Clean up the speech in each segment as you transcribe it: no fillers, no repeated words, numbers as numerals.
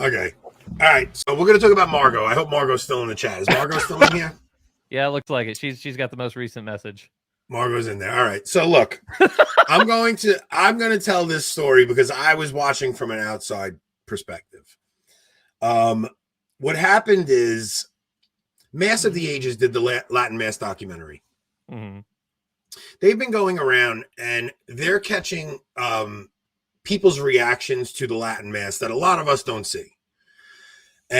Okay. All right. So we're going to talk about Margot. I hope Margot's still in the chat. Is Margot still in here? Yeah, it looks like it. She's got the most recent message. Margot's in there. All right. So look, I'm going to tell this story because I was watching from an outside perspective. What happened is Mass of the Ages did the Latin Mass documentary. Mm-hmm. They've been going around and they're catching people's reactions to the Latin Mass that a lot of us don't see.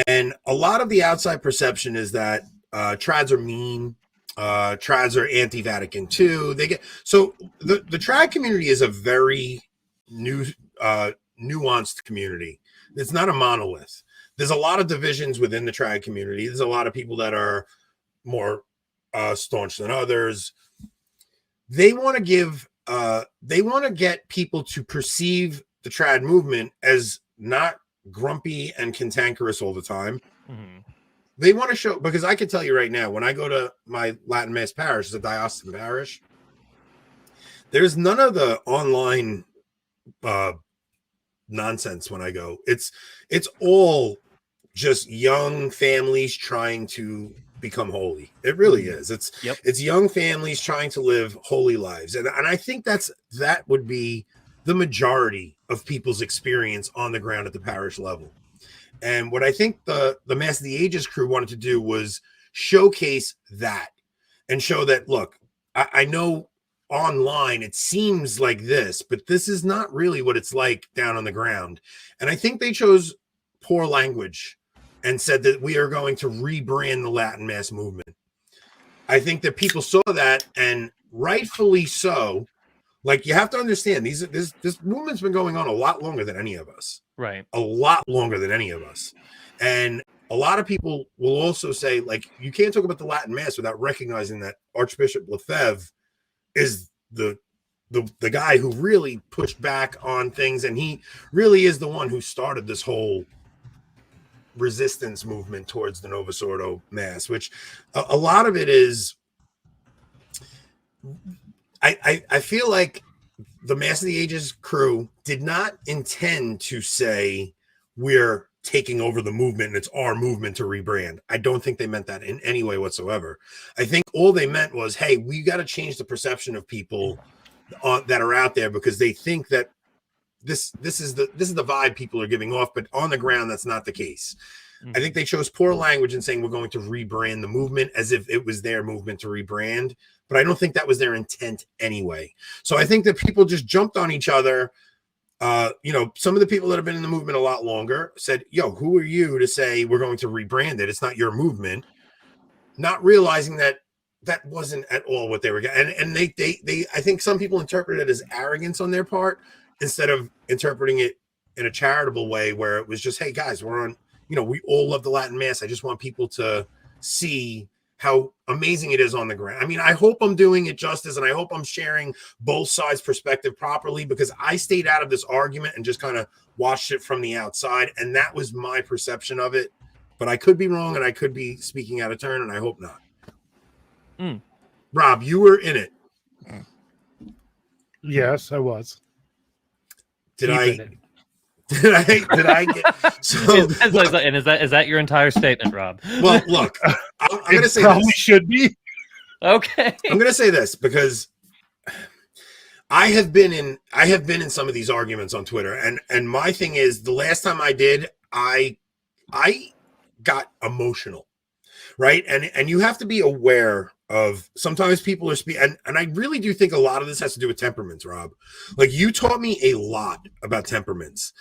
And a lot of the outside perception is that trads are mean. Trads are anti-Vatican II. The trad community is a very nuanced community. It's not a monolith. There's a lot of divisions within the trad community. There's a lot of people that are more staunch than others. They want to get people to perceive the trad movement as not grumpy and cantankerous all the time. Mm-hmm. They want to show, because I can tell you right now, when I go to my Latin Mass parish, it's a diocesan parish, there's none of the online nonsense when I go. It's all just young families trying to become holy. It really is. It's young families trying to live holy lives. And I think that would be the majority of people's experience on the ground at the parish level. And what I think the Mass of the Ages crew wanted to do was showcase that and show that, look, I know online it seems like this, but this is not really what it's like down on the ground. And I think they chose poor language and said that we are going to rebrand the Latin Mass movement. I think that people saw that, and rightfully so. Like, you have to understand, this movement's been going on a lot longer than any of us. Right. A lot longer than any of us. And a lot of people will also say, like, you can't talk about the Latin Mass without recognizing that Archbishop Lefebvre is the guy who really pushed back on things, and he really is the one who started this whole resistance movement towards the Novus Ordo Mass, which a lot of it is, I feel like the Mass of the Ages crew did not intend to say we're taking over the movement and it's our movement to rebrand. I don't think they meant that in any way whatsoever. I think all they meant was, hey, we got to change the perception of people that are out there, because they think that this is the vibe people are giving off, but on the ground that's not the case. Mm-hmm. I think they chose poor language in saying we're going to rebrand the movement as if it was their movement to rebrand, but I don't think that was their intent anyway. So I think that people just jumped on each other. Some of the people that have been in the movement a lot longer said, yo, who are you to say we're going to rebrand it? It's not your movement. Not realizing that wasn't at all what they were getting. And they I think some people interpreted it as arrogance on their part instead of interpreting it in a charitable way where it was just, hey guys, we're on, we all love the Latin Mass. I just want people to see how amazing it is on the ground. I mean, I hope I'm doing it justice, and I hope I'm sharing both sides' perspective properly, because I stayed out of this argument and just kind of watched it from the outside, and that was my perception of it. But I could be wrong, and I could be speaking out of turn, and I hope not. Rob, you were in it. Yes, I was. Did I get so? And is that your entire statement, Rob? Well, look, I'm going to say probably this. Should be. Okay. I'm going to say this because I have been in some of these arguments on Twitter, and my thing is, the last time I did, I got emotional, right? And you have to be aware of, sometimes people are speaking, and I really do think a lot of this has to do with temperaments, Rob. Like, you taught me a lot about temperaments.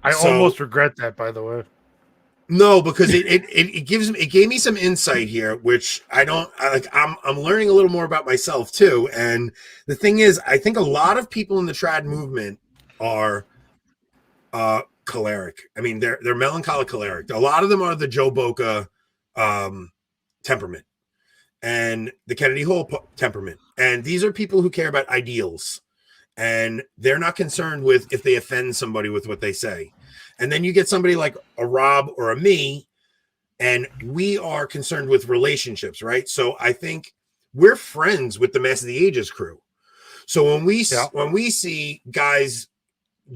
I almost regret that, by the way. No, because it gave me some insight here, which I'm learning a little more about myself too. And the thing is, I think a lot of people in the trad movement are choleric. I mean, they're melancholic choleric. A lot of them are the Joe Boca temperament and the Kennedy Hall temperament. And these are people who care about ideals, and they're not concerned with if they offend somebody with what they say. And then you get somebody like a Rob or a me, and we are concerned with relationships, right? So I think we're friends with the Mass of the Ages crew. So when we see guys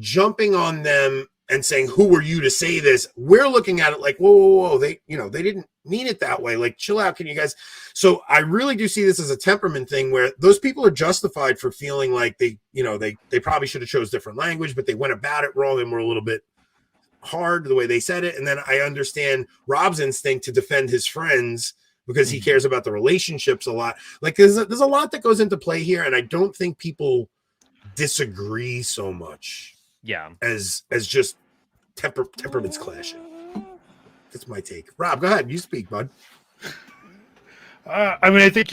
jumping on them and saying, who were you to say this? We're looking at it like, whoa. They didn't mean it that way. Like, chill out. Can you guys? So I really do see this as a temperament thing where those people are justified for feeling like they probably should have chose different language, but they went about it wrong and were a little bit hard the way they said it. And then I understand Rob's instinct to defend his friends because he cares about the relationships a lot. Like there's a lot that goes into play here. And I don't think people disagree so much. Yeah. As just temperaments clashing. That's my take. Rob, go ahead. You speak, bud. I mean, I think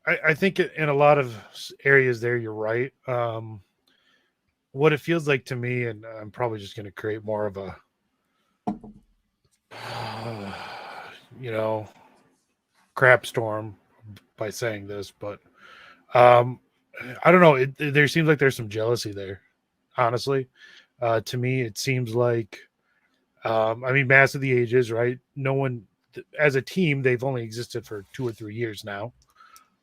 I think in a lot of areas there, you're right. What it feels like to me, and I'm probably just going to create more of a, crap storm by saying this, but I don't know. There seems like there's some jealousy there, honestly. To me, it seems like, Mass of the Ages, right? No one, as a team, they've only existed for 2 or 3 years now.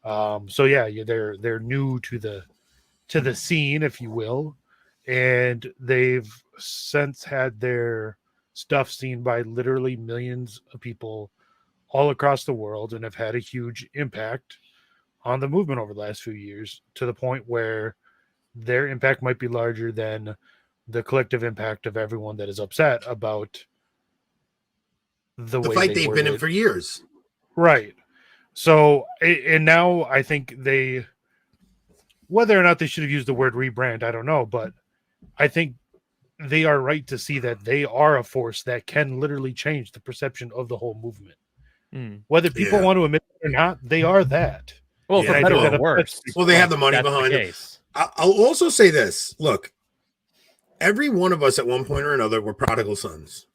So yeah, they're new to the scene, if you will, and they've since had their stuff seen by literally millions of people all across the world, and have had a huge impact on the movement over the last few years, to the point where their impact might be larger than the collective impact of everyone that is upset about the way fight they've been in for years. Right. So, and now I think whether or not they should have used the word rebrand, I don't know, but I think they are right to see that they are a force that can literally change the perception of the whole movement. Whether people want to admit it or not, they are that. Well, for better or worse. Well, they have the money behind it. I'll also say this. Look, every one of us at one point or another were prodigal sons.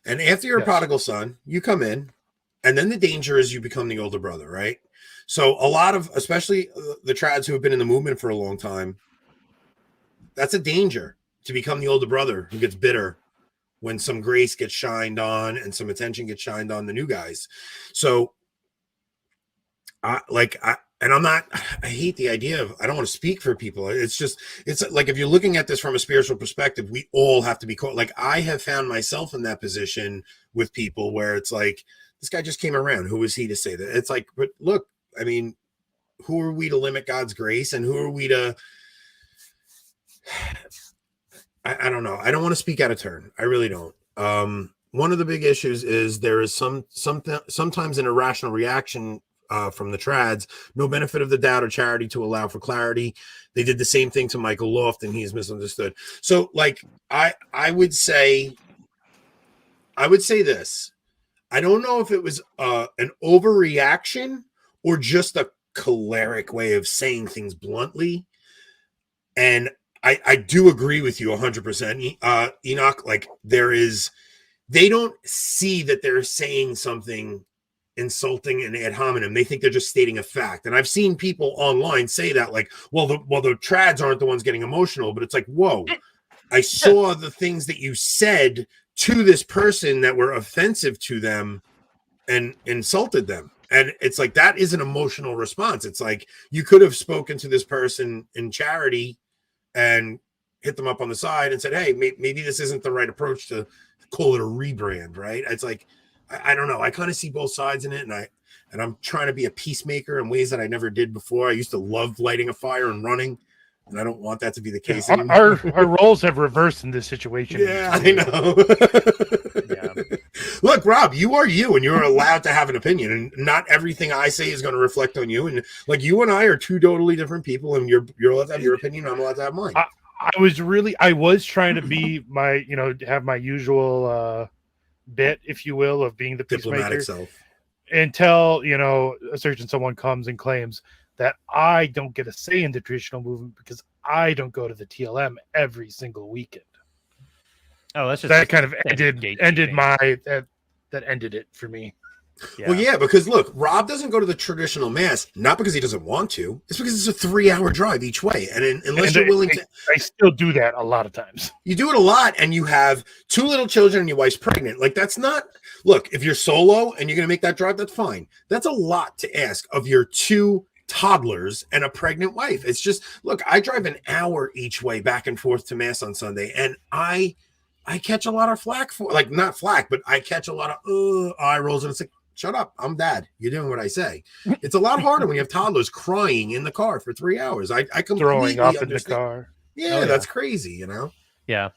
And after you're a prodigal son, you come in, and then the danger is you become the older brother, right? So a lot of, especially the trads who have been in the movement for a long time, that's a danger, to become the older brother who gets bitter when some grace gets shined on and some attention gets shined on the new guys. So I hate the idea of, I don't want to speak for people. It's like, if you're looking at this from a spiritual perspective, we all have to be caught. Like, I have found myself in that position with people where it's like, this guy just came around. Who is he to say that? It's like, but look, I mean, who are we to limit God's grace? And who are we to, I don't know. I don't want to speak out of turn. I really don't. One of the big issues is there is sometimes an irrational reaction from the trads, no benefit of the doubt or charity to allow for clarity. They did the same thing to Michael Loft, and he's misunderstood. So, like, I would say this. I don't know if it was an overreaction or just a choleric way of saying things bluntly. And I do agree with you 100%, Enoch. Like, they don't see that they're saying something insulting and ad hominem. They think they're just stating a fact. And I've seen people online say that, like, well, the trads aren't the ones getting emotional, but it's like, whoa, I saw the things that you said to this person that were offensive to them and insulted them. And it's like, that is an emotional response. It's like, you could have spoken to this person in charity and hit them up on the side and said, hey, maybe this isn't the right approach to call it a rebrand, right? It's like, I don't know. I kind of see both sides in it, and I'm trying to be a peacemaker in ways that I never did before. I used to love lighting a fire and running, and I don't want that to be the case anymore. Our roles have reversed in this situation. Yeah, I know. Yeah. Look, Rob, you are you, and you're allowed to have an opinion, and not everything I say is going to reflect on you. And like, you and I are two totally different people, and you're allowed to have your opinion. I'm allowed to have mine. I was trying to be my, have my usual bit, if you will, of being the diplomatic peacemaker self, until a certain someone comes and claims that I don't get a say in the traditional movement because I don't go to the TLM every single weekend. Oh, that's just that kind of ended it for me. Yeah. Well, yeah, because look, Rob doesn't go to the traditional mass, not because he doesn't want to. It's because it's a 3-hour drive each way. And unless you're willing to... I still do that a lot of times. You do it a lot, and you have 2 little children and your wife's pregnant. Like, that's not... Look, if you're solo and you're going to make that drive, that's fine. That's a lot to ask of your 2 toddlers and a pregnant wife. It's just, look, I drive an hour each way back and forth to Mass on Sunday, and I catch a lot of flack for, like, not flack, but I catch a lot of eye rolls, and it's like, shut up, I'm dad. You're doing what I say. It's a lot harder when you have toddlers crying in the car for 3 hours. I completely Throwing up in the understand. car. Yeah, Oh, yeah. that's crazy, you know? Yeah.